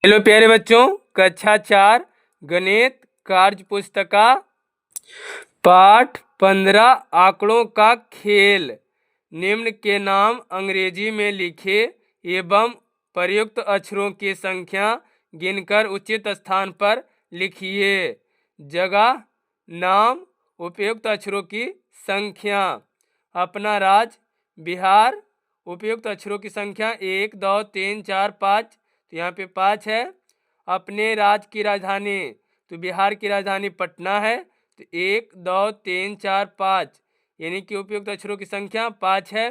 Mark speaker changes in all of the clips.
Speaker 1: Hello प्यारे बच्चों, कक्षा 4 गणित कार्य पुस्तिका पाठ 15 आंकड़ों का खेल। निम्न के नाम अंग्रेजी में लिखे एवं प्रयुक्त अक्षरों की संख्या गिनकर उचित स्थान पर लिखिए। जगह, नाम, उपयुक्त अक्षरों की संख्या। अपना राज्य बिहार। उपयुक्त अक्षरों की संख्या 1, 2, 3, 4, 5। तो यहाँ पे 5 है। अपने राज्य की राजधानी, तो बिहार की राजधानी पटना है। तो 1, 2, 3, 4, 5 यानी कि उपयुक्त अक्षरों की संख्या 5 है।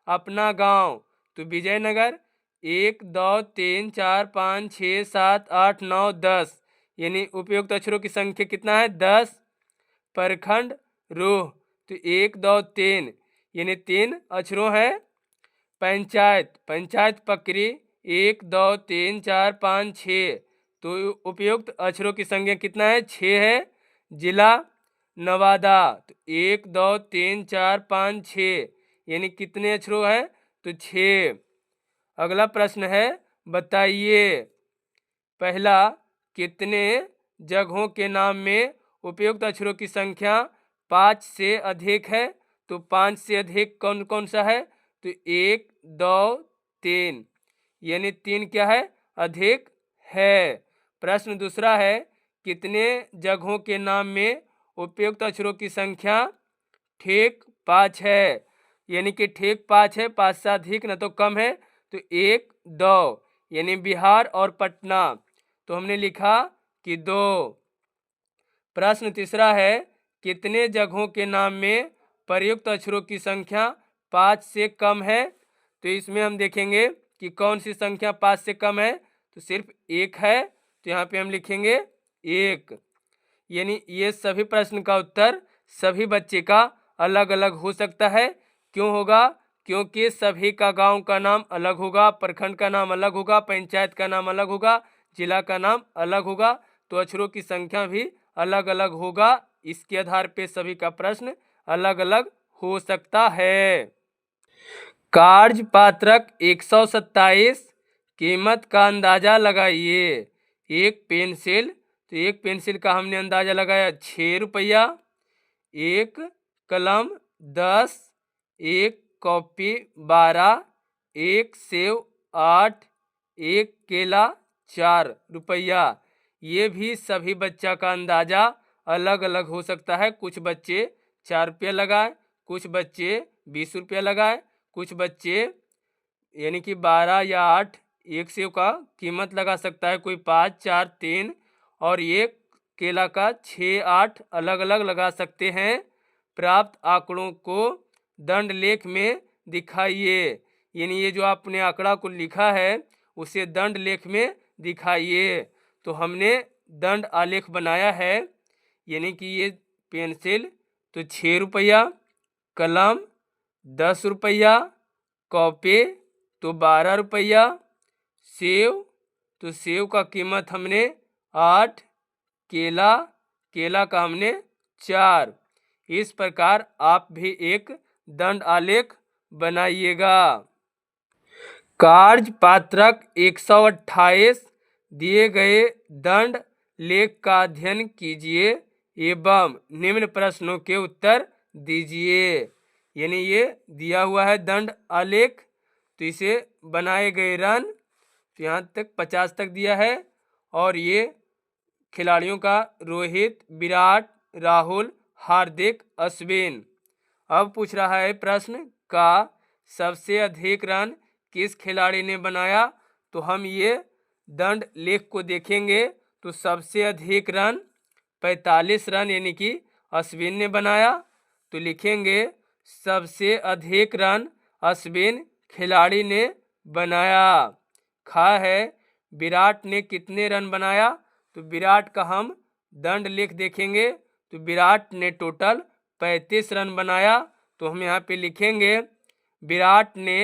Speaker 1: अपना गांव, तो विजयनगर। 1, 2, 3, 4, 5, 6, 7, 8, 9, 10 यानी उपयुक्त अक्षरों की संख्या कितना है? 10। प्रखंड रोह, तो 1, 2, 3 यानी 3 अक्षरों है। पंचायत, पंचायत पकरी। 1, 2, 3, 4, 5, 6 तो उपयुक्त अक्षरों की संख्या कितना है? 6 है। जिला नवादा, तो 1, 2, 3, 4, 5, 6 यानी कितने अक्षरों है? तो 6। अगला प्रश्न है, बताइए पहला, कितने जगहों के नाम में उपयुक्त अक्षरों की संख्या 5 से अधिक है? तो 5 से अधिक कौन कौन सा है? तो 1, 2, 3 यानी 3 क्या है? अधिक है। प्रश्न दूसरा है, कितने जगहों के नाम में उपयुक्त अक्षरों की संख्या ठीक 5 है? यानी कि ठीक 5 है, 5 से अधिक न तो कम है। तो 1, 2 यानी बिहार और पटना, तो हमने लिखा कि 2। प्रश्न तीसरा है, कितने जगहों के नाम में प्रयुक्त अक्षरों की संख्या 5 से कम है? तो इसमें हम देखेंगे कि कौन सी संख्या 5 से कम है। तो सिर्फ 1 है, तो यहाँ पे हम लिखेंगे 1। यानी ये सभी प्रश्न का उत्तर सभी बच्चे का अलग अलग हो सकता है। क्यों होगा? क्योंकि सभी का गांव का नाम अलग होगा, प्रखंड का नाम अलग होगा, पंचायत का नाम अलग होगा, जिला का नाम अलग होगा, तो अक्षरों की संख्या भी अलग अलग होगा। इसके आधार पे सभी का प्रश्न अलग अलग हो सकता है। कार्य पात्रक 127, कीमत का अंदाजा लगाइए। एक पेंसिल, तो एक पेंसिल का हमने अंदाजा लगाया 6 रुपया। एक कलम 10, एक कॉपी 12, एक सेव 8, एक केला 4 रुपया। ये भी सभी बच्चा का अंदाजा अलग अलग हो सकता है। कुछ बच्चे 4 रुपया लगाए, कुछ बच्चे 20 रुपया लगाए, कुछ बच्चे यानी कि 12 या 8 एक सेव का कीमत लगा सकता है, कोई 5, 4, 3 और एक केला का 6, 8 अलग अलग लगा सकते हैं। प्राप्त आंकड़ों को दंड लेख में दिखाइए। यानी ये जो आपने आंकड़ा को लिखा है उसे दंड लेख में दिखाइए। तो हमने दंड आलेख बनाया है। यानी कि ये पेंसिल तो 6 रुपया, कलम 10 रुपया, कॉपी तो 12 रुपया, सेव तो सेव का कीमत हमने 8, केला का हमने 4। इस प्रकार आप भी एक दंड आलेख बनाइएगा। कार्य पात्रक 128, दिए गए दंड लेख का अध्ययन कीजिए एवं निम्न प्रश्नों के उत्तर दीजिए। यानी ये दिया हुआ है दंड आलेख, तो इसे बनाए गए रन, तो यहाँ तक 50 तक दिया है। और ये खिलाड़ियों का रोहित, विराट, राहुल, हार्दिक, अश्विन। अब पूछ रहा है प्रश्न का सबसे अधिक रन किस खिलाड़ी ने बनाया? तो हम ये दंड लेख को देखेंगे तो सबसे अधिक रन 45 रन यानी कि अश्विन ने बनाया। तो लिखेंगे सबसे अधिक रन अश्विन खिलाड़ी ने बनाया। खा है, विराट ने कितने रन बनाया? तो विराट का हम दंड लेख देखेंगे तो विराट ने टोटल 35 रन बनाया। तो हम यहाँ पे लिखेंगे विराट ने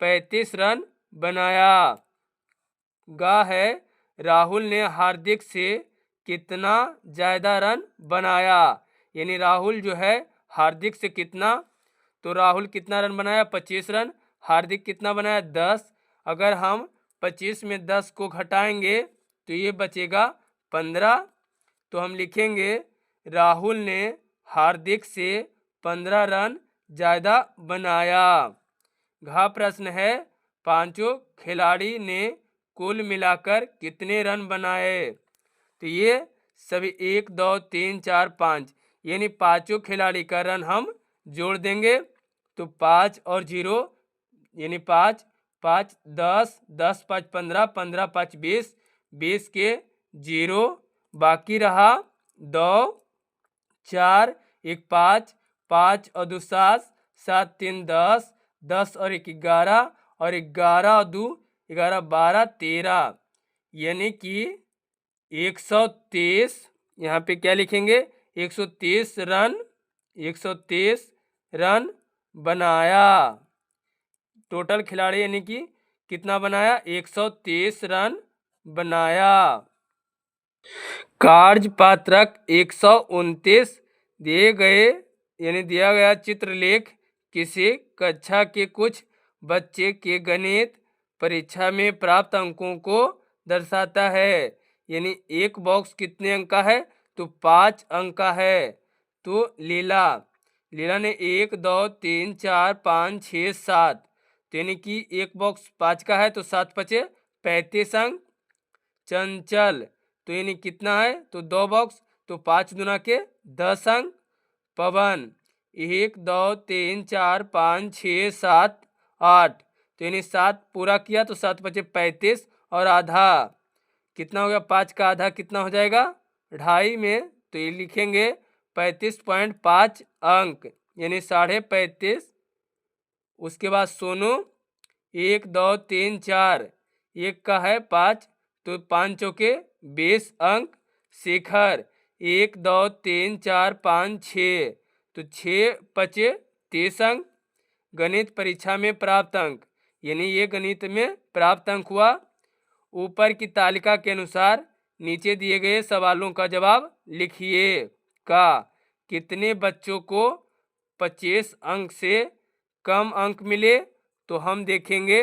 Speaker 1: 35 रन बनाया। गा है, राहुल ने हार्दिक से कितना ज़्यादा रन बनाया? यानी राहुल जो है हार्दिक से कितना, तो राहुल कितना रन बनाया? 25 रन। हार्दिक कितना बनाया? 10। अगर हम 25 में 10 को घटाएंगे तो ये बचेगा 15। तो हम लिखेंगे राहुल ने हार्दिक से 15 रन ज़्यादा बनाया। घ प्रश्न है पांचों खिलाड़ी ने कुल मिलाकर कितने रन बनाए। तो ये सभी 1 2 3 4 5 यानी पांचों खिलाड़ी का रन हम जोड़ देंगे। तो 5 और 0 यानी 5 5 10 10 5 15 15 5 20 20 के 0 बाकी रहा 2 4 1 5 5 और 2 7 7 3 10 10 और 1 11 और 11 और 2 11 12 13 यानी कि 123। यहाँ पे क्या लिखेंगे 123 रन 123 रन बनाया। टोटल खिलाड़ी यानी कि कितना बनाया 123 रन बनाया। कार्यपात्रक 129 दिए गए यानी दिया गया चित्रलेख किसी कक्षा के कुछ बच्चे के गणित परीक्षा में प्राप्त अंकों को दर्शाता है। यानी एक बॉक्स कितने अंक का है तो 5 अंक का है। तो लीला ने 1 2 3 4 5 6 7 तो यानी कि एक बॉक्स 5 का है तो 7 5 35 अंक। चंचल तो यानी कितना है तो 2 बॉक्स तो 5 दुना के 10 अंक। पवन 1 2 3 4 5 6 7 8 तो यानी 7 पूरा किया तो 7 5 35 और आधा कितना हो गया 5 का आधा कितना हो जाएगा 2.5 में तो ये लिखेंगे 35.5 अंक यानी 35.5। उसके बाद सोनू 1 2 3 4 1 का है 5 तो 5 चौके 20 अंक। शेखर 1 2 3 4 5 6 तो 6 5 30 अंक। गणित परीक्षा में प्राप्त अंक यानी ये गणित में प्राप्त अंक हुआ। ऊपर की तालिका के अनुसार नीचे दिए गए सवालों का जवाब लिखिए। का कितने बच्चों को 25 अंक से कम अंक मिले तो हम देखेंगे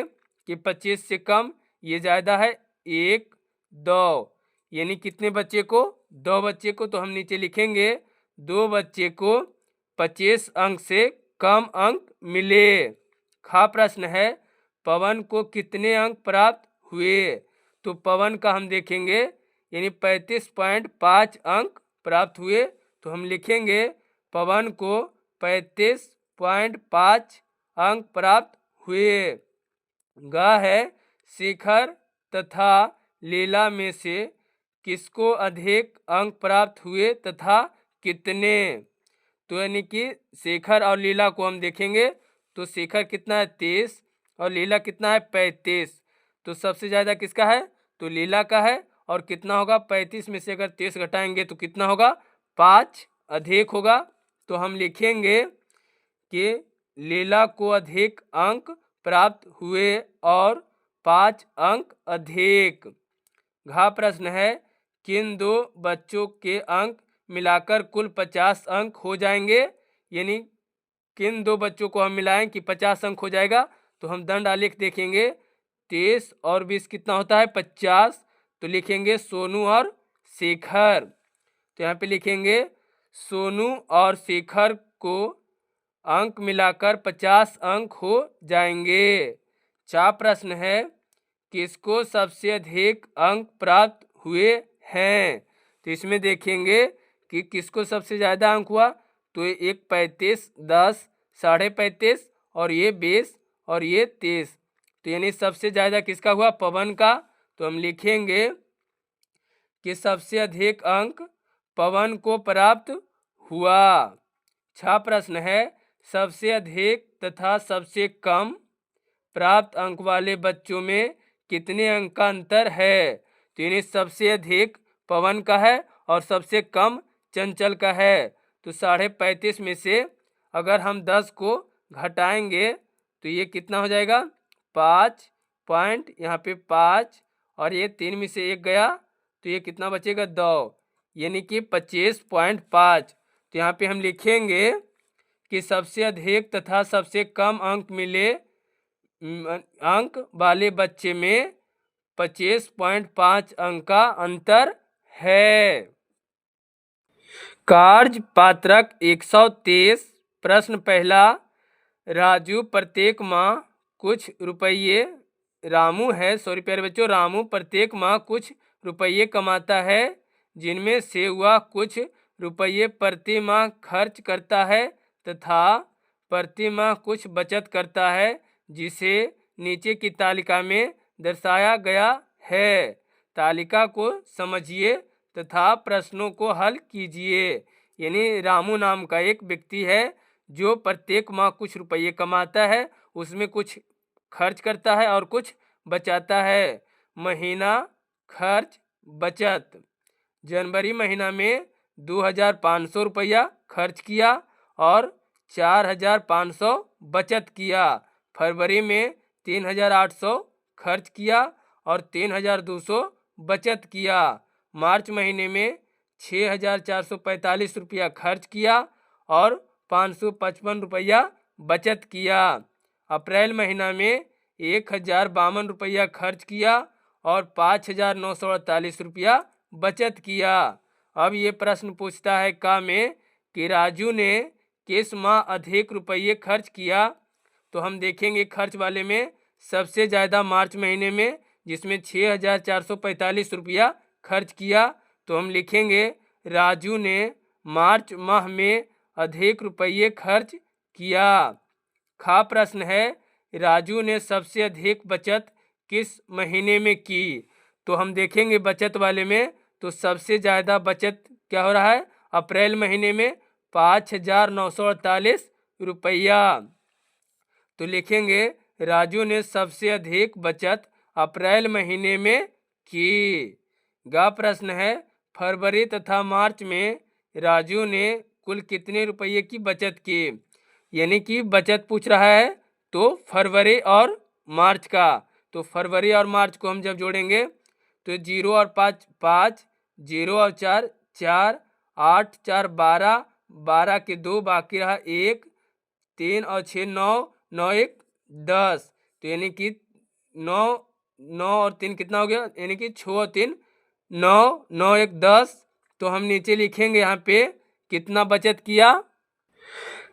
Speaker 1: कि 25 से कम ये ज़्यादा है 1 2 यानी कितने बच्चे को 2 बच्चे को तो हम नीचे लिखेंगे 2 बच्चे को 25 अंक से कम अंक मिले। खा प्रश्न है पवन को कितने अंक प्राप्त हुए तो पवन का हम देखेंगे यानी 35.5 अंक प्राप्त हुए तो हम लिखेंगे पवन को 35.5 अंक प्राप्त हुए। ग है शेखर तथा लीला में से किसको अधिक अंक प्राप्त हुए तथा कितने। तो यानी कि शेखर और लीला को हम देखेंगे तो शेखर कितना है 23 और लीला कितना है 35 तो सबसे ज़्यादा किसका है तो लीला का है। और कितना होगा 35 में से अगर 23 घटाएंगे तो कितना होगा 5 अधिक होगा। तो हम लिखेंगे कि लीला को अधिक अंक प्राप्त हुए और 5 अंक अधिक। घा प्रश्न है किन दो बच्चों के अंक मिलाकर कुल 50 अंक हो जाएंगे। यानी किन दो बच्चों को हम मिलाएं कि 50 अंक हो जाएगा तो हम दंड आलेख देखेंगे 23 और 20 कितना होता है 50 तो लिखेंगे सोनू और शेखर। तो यहाँ पे लिखेंगे सोनू और शेखर को अंक मिलाकर 50 अंक हो जाएंगे। 4 प्रश्न है किसको सबसे अधिक अंक प्राप्त हुए हैं तो इसमें देखेंगे कि किसको सबसे ज़्यादा अंक हुआ तो एक 35 10 35.5 और ये 20 और ये 23 तो यानी सबसे ज़्यादा किसका हुआ पवन का। तो हम लिखेंगे कि सबसे अधिक अंक पवन को प्राप्त हुआ। 6 प्रश्न है सबसे अधिक तथा सबसे कम प्राप्त अंक वाले बच्चों में कितने अंक का अंतर है तो यानी सबसे अधिक पवन का है और सबसे कम चंचल का है। तो 35.5 में से अगर हम 10 को घटाएंगे तो ये कितना हो जाएगा 5 पॉइंट यहाँ पे 5 और ये 3 में से 1 गया तो ये कितना बचेगा 2 यानी कि 25.5। तो यहाँ पे हम लिखेंगे कि सबसे अधिक तथा सबसे कम अंक मिले अंक वाले बच्चे में 25.5 अंक का अंतर है। कार्य पात्रक 123। प्रश्न पहला, राजू प्रत्येक माह कुछ रुपये रामू प्यारे बच्चों, रामू प्रत्येक माह कुछ रुपये कमाता है, जिनमें से वह कुछ रुपये प्रति माह खर्च करता है तथा प्रति माह कुछ बचत करता है, जिसे नीचे की तालिका में दर्शाया गया है। तालिका को समझिए तथा प्रश्नों को हल कीजिए। यानी रामू नाम का एक व्यक्ति है जो प्रत्येक माह कुछ रुपये कमाता है, उसमें कुछ खर्च करता है और कुछ बचाता है। महीना खर्च बचत, जनवरी महीना में 2500 रुपया खर्च किया और 4500 बचत किया। फरवरी में 3800 खर्च किया और 3200 बचत किया। मार्च महीने में 6445 रुपया खर्च किया और 555 रुपया बचत किया। अप्रैल महीना में 1052 रुपया खर्च किया और 5948 रुपया बचत किया। अब ये प्रश्न पूछता है का में कि राजू ने किस माह अधिक रुपये खर्च किया। तो हम देखेंगे खर्च वाले में सबसे ज़्यादा मार्च महीने में, जिसमें 6445 रुपया खर्च किया। तो हम लिखेंगे राजू ने मार्च माह में अधिक रुपये खर्च किया। खा प्रश्न है, राजू ने सबसे अधिक बचत किस महीने में की। तो हम देखेंगे बचत वाले में तो सबसे ज़्यादा बचत क्या हो रहा है, अप्रैल महीने में 5948 रुपया। तो लिखेंगे राजू ने सबसे अधिक बचत अप्रैल महीने में की। गा प्रश्न है, फरवरी तथा मार्च में राजू ने कुल कितने रुपये की बचत की। यानी कि बचत पूछ रहा है तो फरवरी और मार्च का। तो फरवरी और मार्च को हम जब जोड़ेंगे तो 0 और 5 5, 0 और 4 4, 8 4 12, 12 के 2 बाकी रहा 1, 3 और 6 9, 9 1 10। तो यानी कि 9 9 और 3 कितना हो गया, यानी कि 6 और 3 9, 9 1 10। तो हम नीचे लिखेंगे यहाँ पे कितना बचत किया।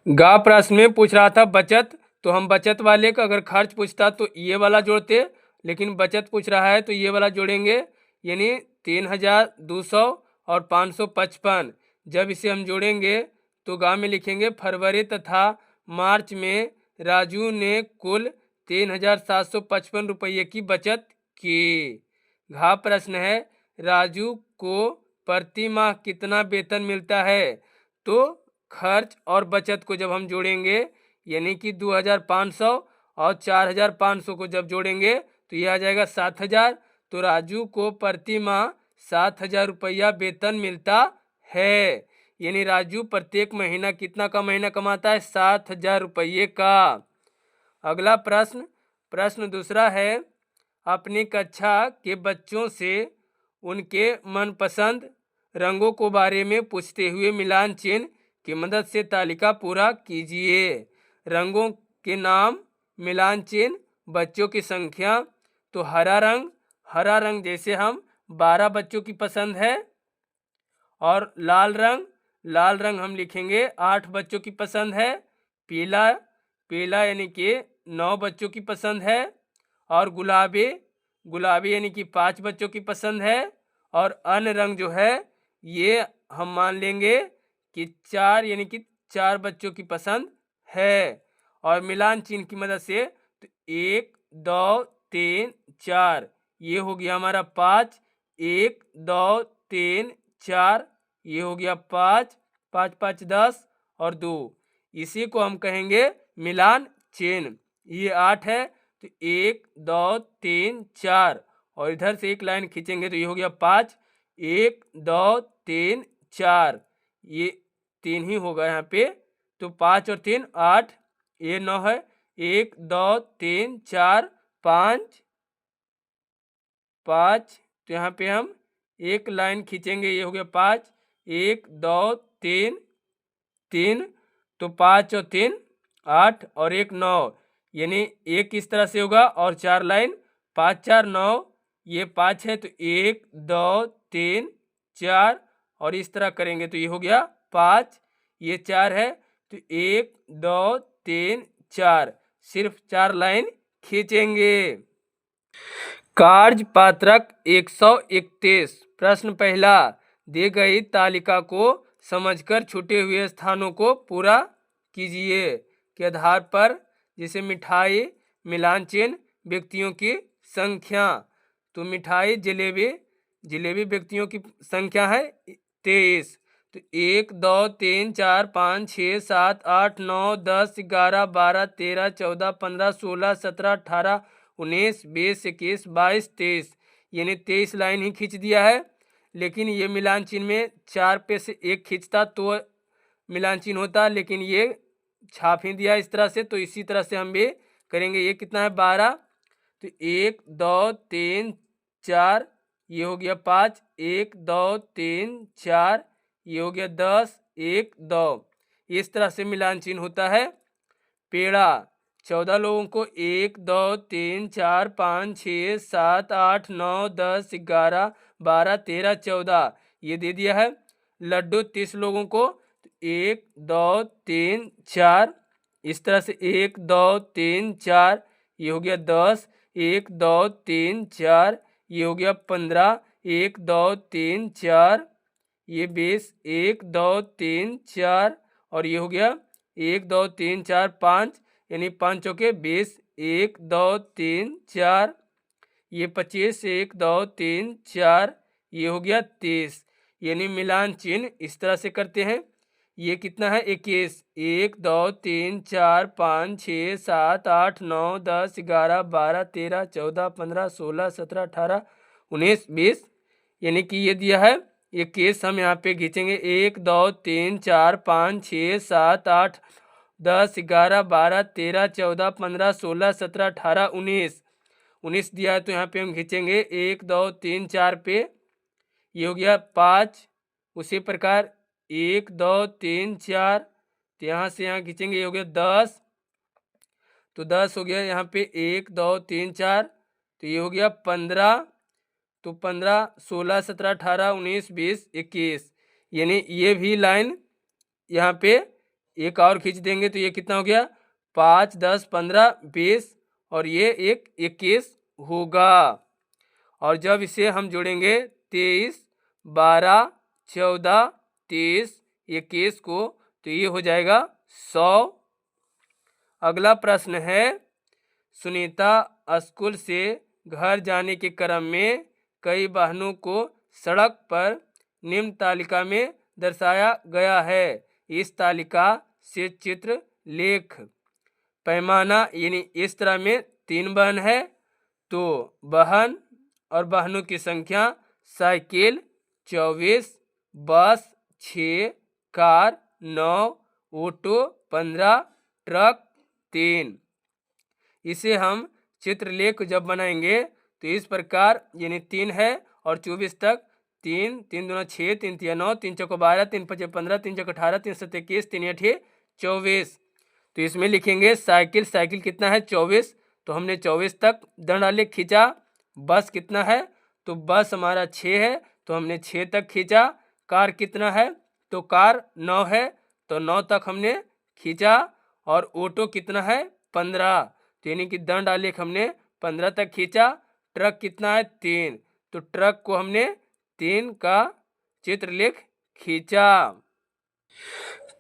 Speaker 1: गा प्रश्न में पूछ रहा था बचत, तो हम बचत वाले का अगर खर्च पूछता तो ये वाला जोड़ते, लेकिन बचत पूछ रहा है तो ये वाला जोड़ेंगे। यानी 3200 और 555। जब इसे हम जोड़ेंगे तो गा में लिखेंगे फरवरी तथा मार्च में राजू ने कुल 3755 रुपये की बचत की। घा प्रश्न है, राजू को प्रति माह कितना वेतन मिलता है। तो खर्च और बचत को जब हम जोड़ेंगे यानी कि 2500 और 4500 को जब जोड़ेंगे तो यह आ जाएगा 7000। तो राजू को प्रति माह 7000 रुपया वेतन मिलता है। यानी राजू प्रत्येक महीना कितना का महीना कमाता है, 7000 रुपये का। अगला प्रश्न दूसरा है, अपनी कक्षा के बच्चों से उनके मनपसंद रंगों को बारे में पूछते हुए मिलान चिन्ह की मदद से तालिका पूरा कीजिए। रंगों के नाम, मिलान चिन्ह, बच्चों की संख्या। तो हरा रंग जैसे हम 12 बच्चों की पसंद है। और लाल रंग हम लिखेंगे 8 बच्चों की पसंद है। पीला यानी कि 9 बच्चों की पसंद है। और गुलाबी यानी कि 5 बच्चों की पसंद है। और अन्य रंग जो है ये हम मान लेंगे कि 4 यानी कि 4 बच्चों की पसंद है। और मिलान चिन्ह की मदद से तो 1 2 3 4 ये हो गया हमारा 5, 1 2 3 4 ये हो गया 5, 5 5 10 और 2। इसी को हम कहेंगे मिलान चिन्ह। ये 8 है तो 1 2 3 4 और इधर से एक लाइन खींचेंगे तो ये हो गया 5, 1 2 3 4 ये 3 ही होगा यहाँ पे। तो 5 और 3 8, ये 9 है। 1 2 3 4 5 5। तो यहाँ पे हम एक लाइन खींचेंगे, ये हो गया 5, 1 2 3 3। तो 5 और 3 8 और 1 9, यानी एक इस तरह से होगा और 4 लाइन 5 4 9 ये 5 है तो 1 2 3 4 और इस तरह करेंगे तो ये हो गया 5, ये 4 है तो 1 2 3 4, सिर्फ 4 लाइन खींचेंगे। कार्यपात्रक 131। प्रश्न पहला, दी गई तालिका को समझकर छूटे हुए स्थानों को पूरा कीजिए के आधार पर, जैसे मिठाई, मिलान चिन्ह, व्यक्तियों की संख्या। तो मिठाई जलेबी व्यक्तियों की संख्या है 23। तो 1 2 3 4 5 6 7 8 9 10 11 12 13 14 15 16 17 18 19 20 21 22 23, यानी 23 लाइन ही खींच दिया है। लेकिन ये मिलान चिन्ह में 4 पे से 1 खींचता तो मिलान चिन्ह होता, लेकिन ये छाप ही दिया इस तरह से, तो इसी तरह से हम भी करेंगे। ये कितना है 12, तो 1 2 3 4, ये हो गया 5, 1 2 3 4, ये हो गया 10 1 2, इस तरह से मिलान चिन्ह होता है। पेड़ा 14 लोगों को 1 2 3 4 5 6 7 8 9 10 11 12 13 14, ये दे दिया है। लड्डू 30 लोगों को 1 2 3 4, इस तरह से 1 2 3 4, ये हो गया 10, 1 2 3 4, ये हो गया 15, 1 2 3 4, ये 20, 1 2 3 4, और ये हो गया 1 2 3 4 5, यानी 5 चौके 20, 1 2 3 4, ये 25, 1 2 3 4, ये हो गया 30, यानी मिलान चिन्ह इस तरह से करते हैं। ये कितना है 21, 1 2 3 4 5 6 7 8 9 10 11 12 13 14 15 16 17 18 19 20, यानी कि ये दिया है। ये केस हम यहाँ पे खींचेंगे 1 2 3 4 5 6 7 8 10 11 12 13 14 15 16 17 18 19, 19 दिया है तो यहाँ पे हम खींचेंगे 1 2 3 4 पे, ये हो गया 5। उसी प्रकार 1 2 3 4, तो यहाँ से यहाँ खींचेंगे, ये हो गया 10, तो 10 हो गया यहाँ पे 1 2 3 4, तो ये हो गया 15, तो 15 16 17 18 19 20 21, यानी ये भी लाइन यहाँ पे एक और खींच देंगे तो ये कितना हो गया 5 10 15 20, और ये एक 21 होगा। और जब इसे हम जोड़ेंगे 23 12 14 30 21 को, तो ये हो जाएगा 100। अगला प्रश्न है, सुनीता स्कूल से घर जाने के क्रम में कई वाहनों को सड़क पर निम्न तालिका में दर्शाया गया है। इस तालिका से चित्र लेख। पैमाना यानी इस तरह में 3 वाहन है, तो वाहन और वाहनों की संख्या साइकिल 24, बस 6, कार 9, ऑटो 15, ट्रक 3। इसे हम चित्रलेख जब बनाएंगे तो इस प्रकार, यानी 3 है और 24 तक, 3 3 दूना 6, 3 तिया 9, 3 चौको 12, 3 पचे 15, 3 चौको 18, 3 सत्ते 21, 3 अठे 24। तो इसमें लिखेंगे साइकिल, साइकिल कितना है 24, तो हमने 24 तक दंड आलेख खींचा। बस कितना है, तो बस हमारा 6 है, तो हमने 6 तक खींचा। कार कितना है, तो कार 9 है, तो 9 तक हमने खींचा। और ऑटो कितना है 15, तो यानी कि दंड आलेख हमने 15 तक खींचा। ट्रक कितना है 3, तो ट्रक को हमने 3 का चित्रलेख खींचा।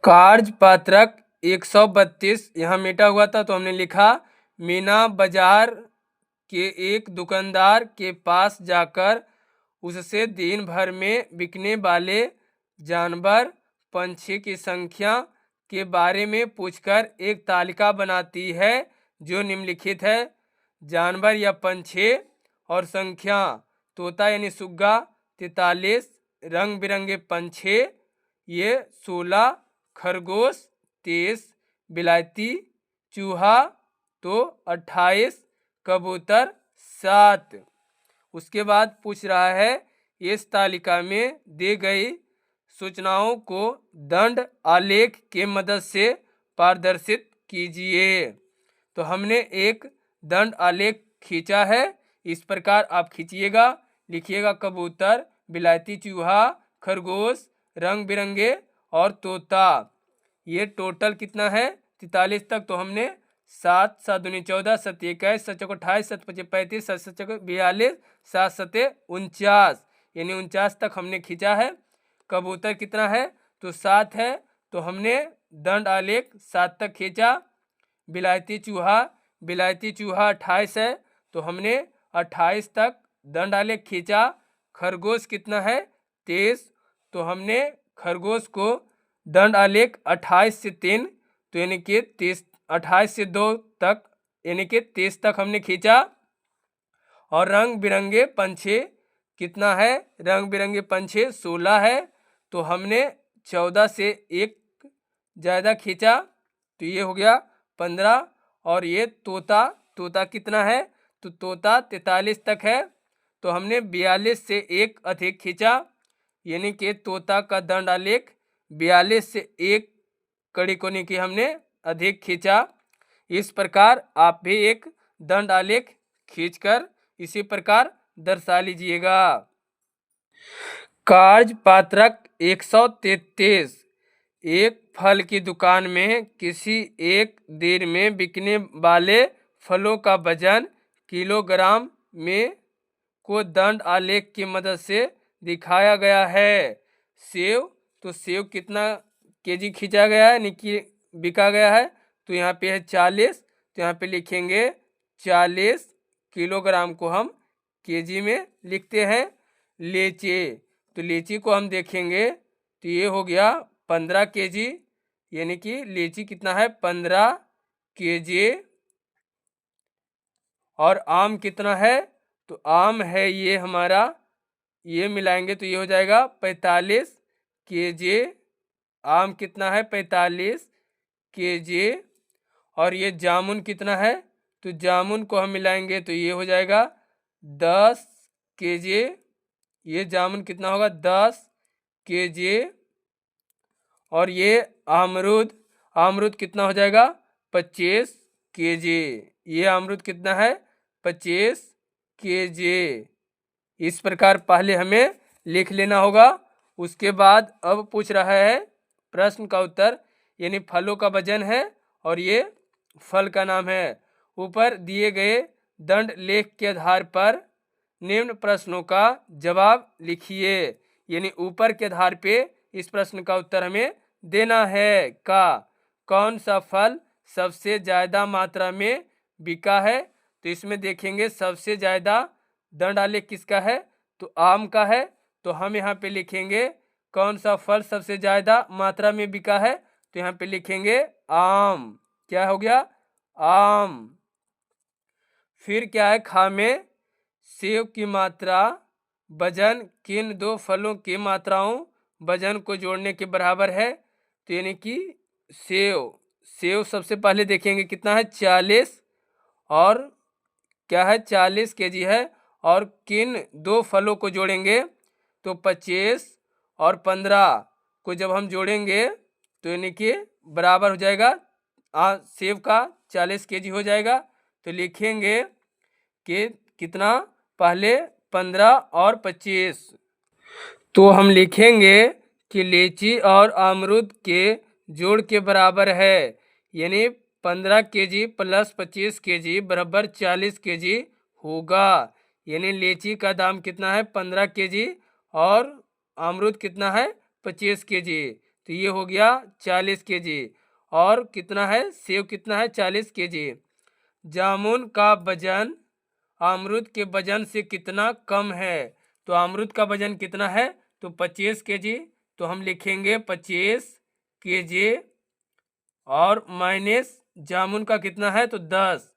Speaker 1: कार्यपात्रक 132 यहाँ मेटा हुआ था, तो हमने लिखा मीना बाजार के एक दुकानदार के पास जाकर उससे दिन भर में बिकने वाले जानवर पंछी की संख्या के बारे में पूछकर एक तालिका बनाती है जो निम्नलिखित है। जानवर या पंछी और संख्या, तोता यानी सुग्गा 43, रंग बिरंगे पंछी ये 16, खरगोश 30, बिलायती चूहा तो 28, कबूतर 7। उसके बाद पूछ रहा है इस तालिका में दी गई सूचनाओं को दंड आलेख के मदद से प्रदर्शित कीजिए। तो हमने एक दंड आलेख खींचा है, इस प्रकार आप खींचिएगा, लिखिएगा कबूतर, बिलायती चूहा, खरगोश, रंग बिरंगे और तोता। ये टोटल कितना है 43 तक। तो हमने 7 7 दूनी 14, 7 21, 7 चौको 28, 7 पचे 35, 7 7 चौको 42, 7 सते 49, यानी 49 तक हमने खींचा है। कबूतर कितना है तो 7 है, तो हमने दंड आलेख 7 तक खींचा। बिलायती चूहा 28 है, तो हमने 28 तक दंड आलेख खींचा। खरगोश कितना है 23, तो हमने खरगोश को दंड आलेख 28 से 3, तो यानी कि 30, 28 से 2 तक यानी कि 30 तक हमने खींचा। और रंग बिरंगे पंछी कितना है, रंग बिरंगे पंछी 16 है, तो हमने 14 से 1 ज़्यादा खींचा, तो ये हो गया 15। और ये तोता कितना है तो तोता 43 तक है, तो हमने 42 से 1 अधिक खींचा, यानी कि तोता का दंड आलेख 42 से 1 कड़ी कोने की हमने अधिक खींचा। इस प्रकार आप भी एक दंड आलेख खींचकर इसी प्रकार दर्शा लीजिएगा। कार्य पात्रक 133। एक फल की दुकान में किसी एक दिन में बिकने वाले फलों का वजन किलोग्राम में को दंड आलेख की मदद से दिखाया गया है। सेव, तो सेव कितना केजी खींचा गया है, यानी कि बिका गया है, तो यहाँ पे है 40, तो यहाँ पे लिखेंगे 40 किलोग्राम को हम केजी में लिखते हैं। लीची, तो लीची को हम देखेंगे तो ये हो गया 15 केजी, यानी कि लीची कितना है 15 केजी। और आम कितना है तो आम है ये हमारा, ये मिलाएंगे तो ये हो जाएगा 45 केजी। आम कितना है 45 केजी। और ये जामुन कितना है तो जामुन को हम मिलाएंगे तो ये हो जाएगा 10 केजी। ये जामुन कितना होगा 10 केजी। और ये अमरूद कितना हो जाएगा 25 केजी। ये अमरूद कितना है 25 केजी। इस प्रकार पहले हमें लिख लेना होगा। उसके बाद अब पूछ रहा है प्रश्न का उत्तर, यानी फलों का वजन है और ये फल का नाम है। ऊपर दिए गए दंड लेख के आधार पर निम्न प्रश्नों का जवाब लिखिए, यानी ऊपर के आधार पे इस प्रश्न का उत्तर हमें देना है। कौन सा फल सबसे ज़्यादा मात्रा में बिका है, तो इसमें देखेंगे सबसे ज़्यादा दंड आलेख किसका है तो आम का है, तो हम यहाँ पे लिखेंगे कौन सा फल सबसे ज़्यादा मात्रा में बिका है, तो यहाँ पे लिखेंगे आम। क्या हो गया आम। फिर क्या है खा में सेव की मात्रा वजन किन दो फलों की मात्राओं वजन को जोड़ने के बराबर है, तो यानी कि सेव सबसे पहले देखेंगे कितना है 40, और क्या है 40 केजी है। और किन दो फलों को जोड़ेंगे तो 25 और 15 को जब हम जोड़ेंगे तो यानी कि बराबर हो जाएगा सेव का 40 केजी हो जाएगा। तो लिखेंगे कि कितना पहले 15 और 25, तो हम लिखेंगे कि लीची और अमरूद के जोड़ के बराबर है, यानी 15 केजी प्लस 25 केजी बराबर 40 केजी होगा। यानी लीची का दाम कितना है 15 केजी और अमरूद कितना है 25 केजी, तो ये हो गया 40 केजी। और कितना है सेब कितना है 40 केजी। जामुन का वजन अमरूद के वजन से कितना कम है, तो अमरूद का वजन कितना है तो 25 केजी, तो हम लिखेंगे 25 केजी। और माइनस जामुन का कितना है तो 10,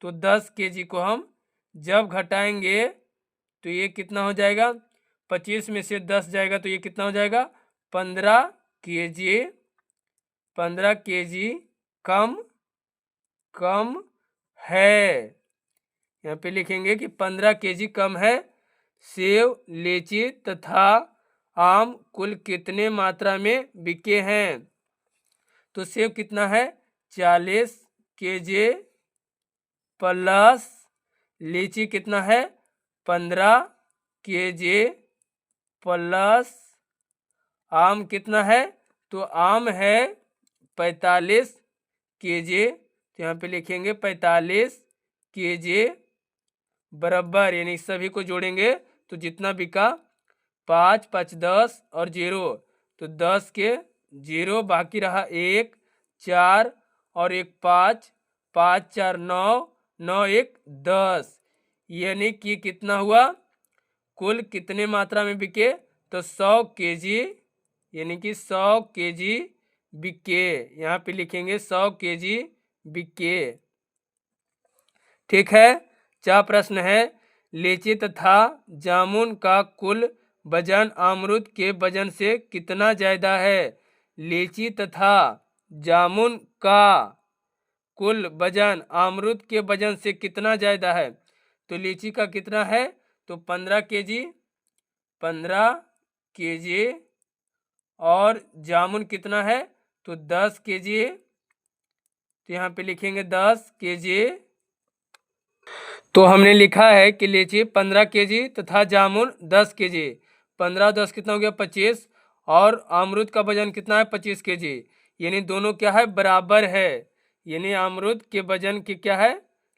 Speaker 1: तो 10 केजी को हम जब घटाएंगे तो ये कितना हो जाएगा 25 में से 10 जाएगा तो ये कितना हो जाएगा 15 केजी। 15 केजी कम है, यहाँ पे लिखेंगे कि 15 केजी कम है। सेब लीची तथा आम कुल कितने मात्रा में बिके हैं, तो सेब कितना है 40 केजी प्लस लीची कितना है 15 केजी प्लस आम कितना है, तो आम है 45 केजी, तो यहाँ पे लिखेंगे 45 केजी बराबर, यानी सभी को जोड़ेंगे तो जितना बिका 5 5 10 और 0, तो 10 के 0 बाकी रहा 1 4 और 1 5, 5 4 9, 9 1 10, यानी कि कितना हुआ, कुल कितने मात्रा में बिके, तो 100 केजी, यानी कि 100 केजी बिके। यहाँ पे लिखेंगे 100 केजी बिके। ठीक है। 4 प्रश्न है, लीची तथा जामुन का कुल वजन अमरूद के वजन से कितना ज्यादा है। लीची तथा जामुन का कुल वजन अमरूद के वजन से कितना ज्यादा है, तो लीची का कितना है, तो 15 केजी, 15 केजी, और जामुन कितना है, तो 10 केजी, तो यहाँ पे लिखेंगे 10 केजी। तो हमने लिखा है कि लीची 15 केजी तथा जामुन 10 केजी, 15 10 कितना हो गया 25, और अमरूद का वजन कितना है 25 केजी, यानी दोनों क्या है बराबर है, यानी अमरूद के वजन की क्या है,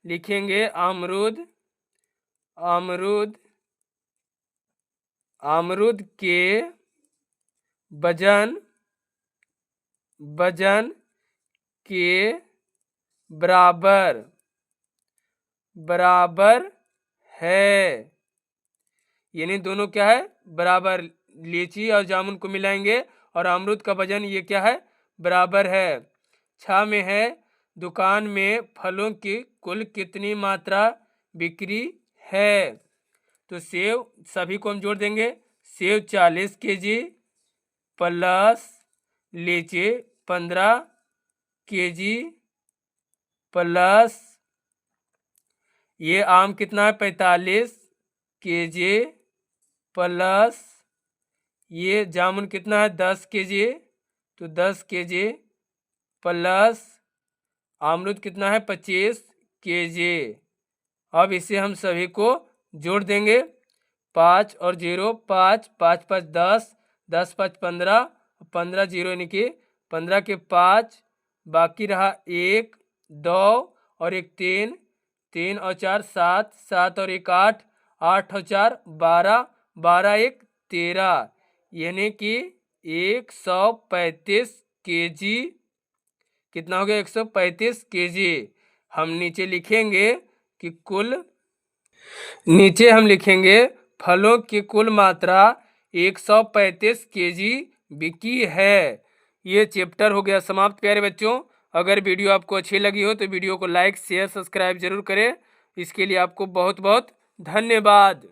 Speaker 1: लिखेंगे अमरूद, अमरूद, अमरूद के वजन, वजन के बराबर, बराबर है, यानी दोनों क्या है बराबर, लीची और जामुन को मिलाएंगे और अमरूद का वजन ये क्या है बराबर है। 6 में है, दुकान में फलों की कुल कितनी मात्रा बिक्री है, तो सेब सभी को हम जोड़ देंगे, सेब 40 केजी प्लस लीची 15 केजी प्लस ये आम कितना है 45 केजी प्लस ये जामुन कितना है 10 केजी, तो 10 केजी प्लस अमरूद कितना है 25 केजी। अब इसे हम सभी को जोड़ देंगे, 5 और 0 5, 5 5 10, 10 5 15, 15 0 यानी कि 15 के 5, बाकी रहा 1 2 और 1 3, 3 और 4 7, 7 और 1 8, 8 और 4 12, 12 1 13, यानी कि 135 केजी, कितना हो गया 135 केजी। हम नीचे लिखेंगे कि कुल, नीचे हम लिखेंगे फलों की कुल मात्रा 135 केजी बिकी है। ये चैप्टर हो गया समाप्त प्यारे बच्चों। अगर वीडियो आपको अच्छी लगी हो तो वीडियो को लाइक शेयर सब्सक्राइब जरूर करें। इसके लिए आपको बहुत बहुत धन्यवाद।